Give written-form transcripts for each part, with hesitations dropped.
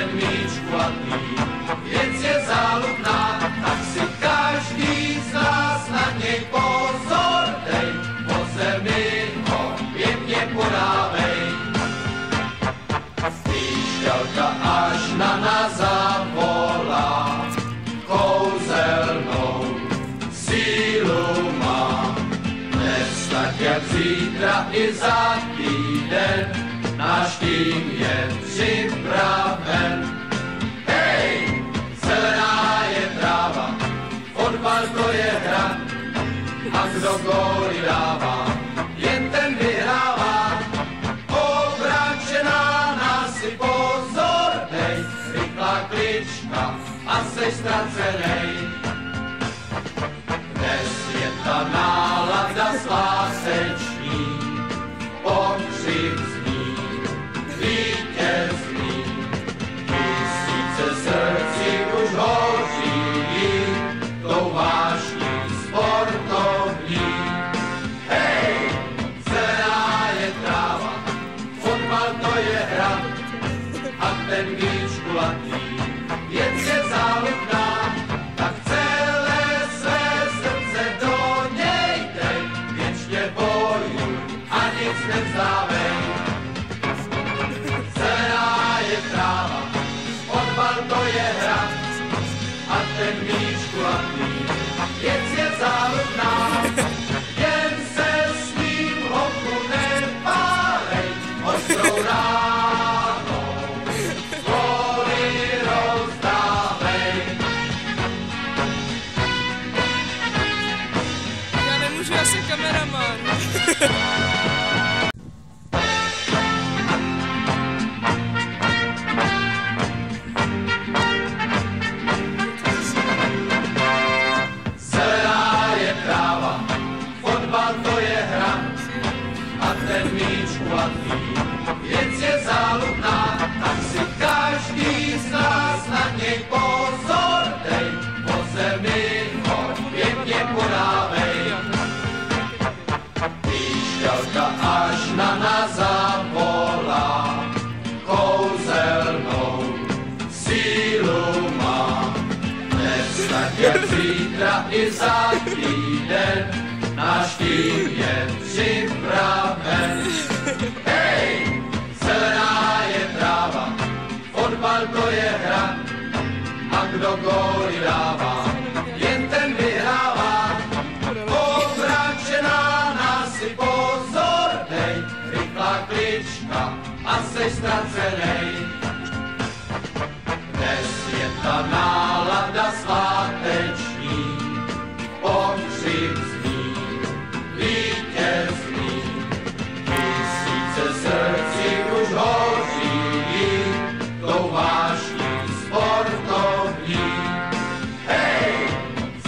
ten míč kulatý, věc je záludná, tak si každý z nás na něj pozor dej, po zemi ho pěkně podávej. Píšťalka až na nás zavolá, kouzelnou sílu má, dnes tak jak zítra i za týden, náš tým je připraven. Hej, zelená je tráva, fotbal to je hra, a kdo góly dává, jen ten vyhrává. Obráčená nás si pozor dej, rychlá klička a seš ztracenej. Dnes je ta nálada sváteční, pokřik zní vítězný. Tisíce srdcí už hoří, tou vášní sportovní. Hej, zelená je tráva, fotbal to je hra, a ten míč kulatý, věc je záludná, tak celé své srdce do něj dej, věčně bojuj a nic nevzdávej. Zelená je tráva, fotbal to je hra, a ten míč kulatý, věc je záludná, jen se s ním hochu nepálej, ostrou ránou góly rozdávej. Já nemůžu, já jsem kameraman. Zelená je tráva, fotbal to je hra, a ten míč kulatý, věc je záludná, tak si každý z nás na něj pozor dej, po zemi ho pěkně podávej. Píšťalka až na nás zavolá, kouzelnou sílu má, dnes tak jak zítra i za týden, náš tým je připraven. Hej, zelená je tráva, fotbal to je hra, a kdo góly dává, jen ten vyhrává. Obráčená nás si pozor dej, rychlá klička a seš ztracenej. Dnes je ta nálada sváteční, pokřik zní vítězný. Tisíce srdcí už hoří, tou vášní sportovní. Hej,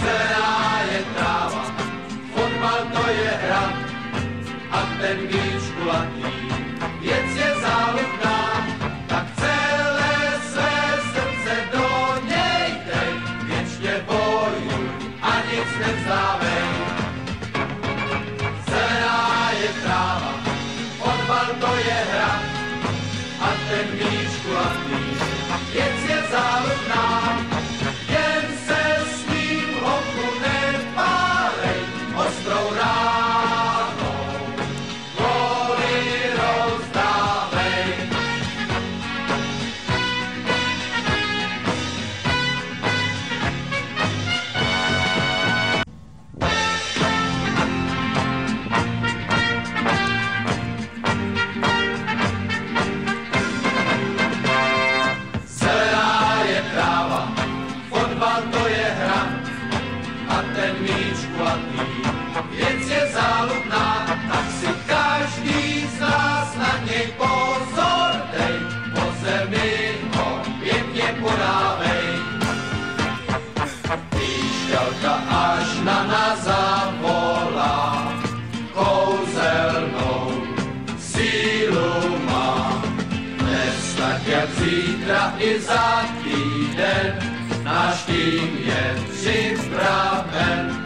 zelená je tráva, fotbal to je hra, a ten míč kulatý, věc je záludná, tak celé své srdce do něj dej, věčně bojuj a nic nevzdávej. Zelená je tráva, fotbal to je hra, a ten míč kulatý, věc je záludná, jen se s ním hochu nepálej, ostrou ránou góly rozdávej. Zelená je tráva, fotbal to je hra, a ten míč kulatý, věc je záludná, tak si každý z nás na něj pozor dej, po zemi ho pěkně podávej. Píšťalka až na nás zavolá, kouzelnou sílu má, dnes tak jak zítra i za týden, náš tým je připraven.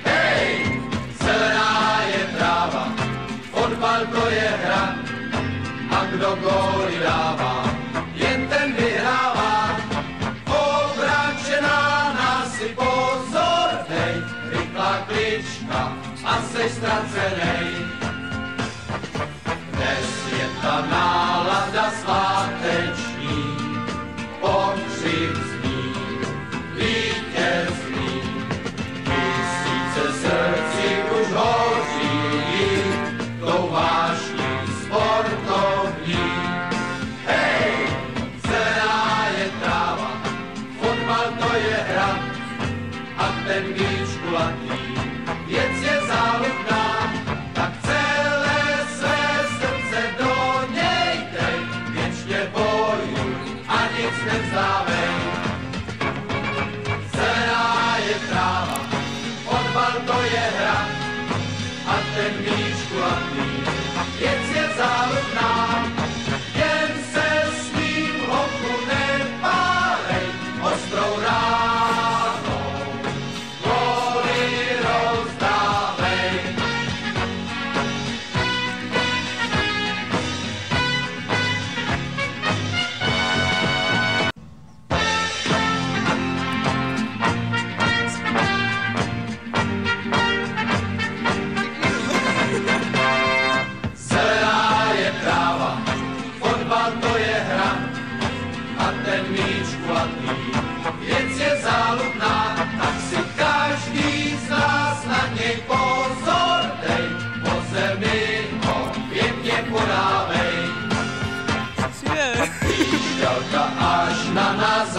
Hej, zelená je tráva, fotbal to je hra, a kdo góly dává, jen ten vyhrává. ztracenej. Dnes je ta nálada sváteční, pokřik zní, vítězný. Tisíce srdcí už hoří, tou vášní sportovní. Hej, zelená je tráva, fotbal to je hra, a ten míč kulatý, věc je záludná, tak celé své srdce do něj dej, věčně bojuj a nic nevzdávej. Zelená je tráva, fotbal to je hra, a ten míč kulatý, věc je záludná, jen se s ním hochu nepálej, ostrou ránou góly rozdávej. Zelená je tráva, fotbal to je hra, a ten míč kulatý, věc je záludná, tak si každý z nás na něj pozor dej, po zemi ho pěkně podávej. Je. Výšťalka až na nás